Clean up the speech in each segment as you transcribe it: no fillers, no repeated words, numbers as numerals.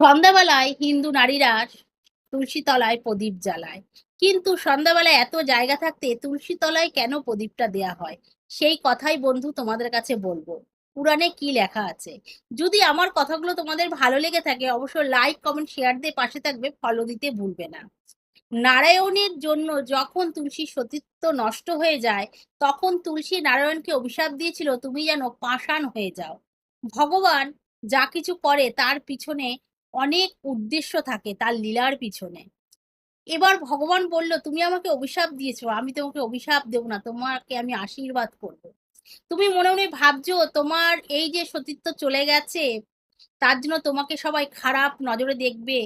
সন্ধ্যাবেলায় হিন্দু নারীরা তুলসী তলায় প্রদীপ জ্বালায়। কিন্তু সন্ধ্যাবেলায় এত জায়গা থাকতে তুলসী তলায় কেন প্রদীপটা দেয়া হয়? সেই কথাই বন্ধু তোমাদের কাছে বলবো। পুরাণে কি লেখা আছে? যদি আমার কথাগুলো তোমাদের ভালো লেগে থাকে অবশ্যই লাইক, কমেন্ট, শেয়ার দিয়ে পাশে থাকবে, ফলো দিতে ভুলবে না। নারায়ণের জন্য যখন তুলসীর সতীত্ব নষ্ট হয়ে যায়, তখন তুলসী নারায়ণকে অভিশাপ দিয়েছিল, "তুমি যেন পাষাণ হয়ে যাও।" ভগবান যা কিছু করে তার পিছনে অনেক উদ্দেশ্য থাকে, তার লীলার পিছনে। এবার ভগবান বলল, "তুমি আমাকে অভিশাপ দিয়েছো, আমি তোমাকে অভিশাপ দেব না, তোমাকে আমি আশীর্বাদ করব।" তুমি মনে, মনে ভাবছো তোমার এই যে সতীত্ব চলে গেছে তার জন্য তোমাকে সবাই খারাপ নজরে দেখবে,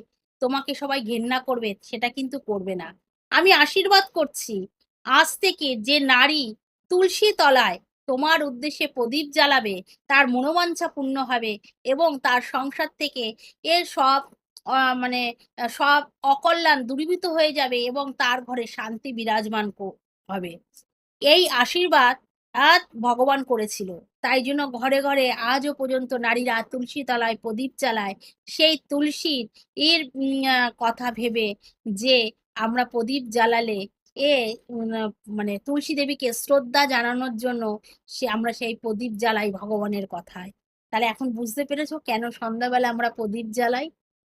তোমাকে সবাই ঘেন্না করবে, সেটা কিন্তু করবে না। আমি আশীর্বাদ করছি, আজ থেকে যে নারী তুলসী তলায় তোমার উদ্দেশ্যে প্রদীপ জ্বালাবে, তার মনোবাঞ্ছা পূর্ণ হবে এবং তার সংসার থেকে এর সব মানে সব অকল্যাণ দূরীভূত হয়ে যাবে এবং তার ঘরে শান্তি বিরাজমান হবে। এই আশীর্বাদ ভগবান করেছিল। তাই জন্য ঘরে, ঘরে আজও পর্যন্ত নারীরা তুলসী তলায় প্রদীপ জ্বালায়। সেই তুলসীর কথা ভেবে যে আমরা প্রদীপ জ্বালালে এ উম আ মানে তুলসী দেবীকে শ্রদ্ধা জানানোর জন্য আমরা সেই প্রদীপ জ্বালাই ভগবানের কথায়। তাহলে এখন বুঝতে পেরেছ কেন সন্ধ্যাবেলা আমরা প্রদীপ জ্বালাই?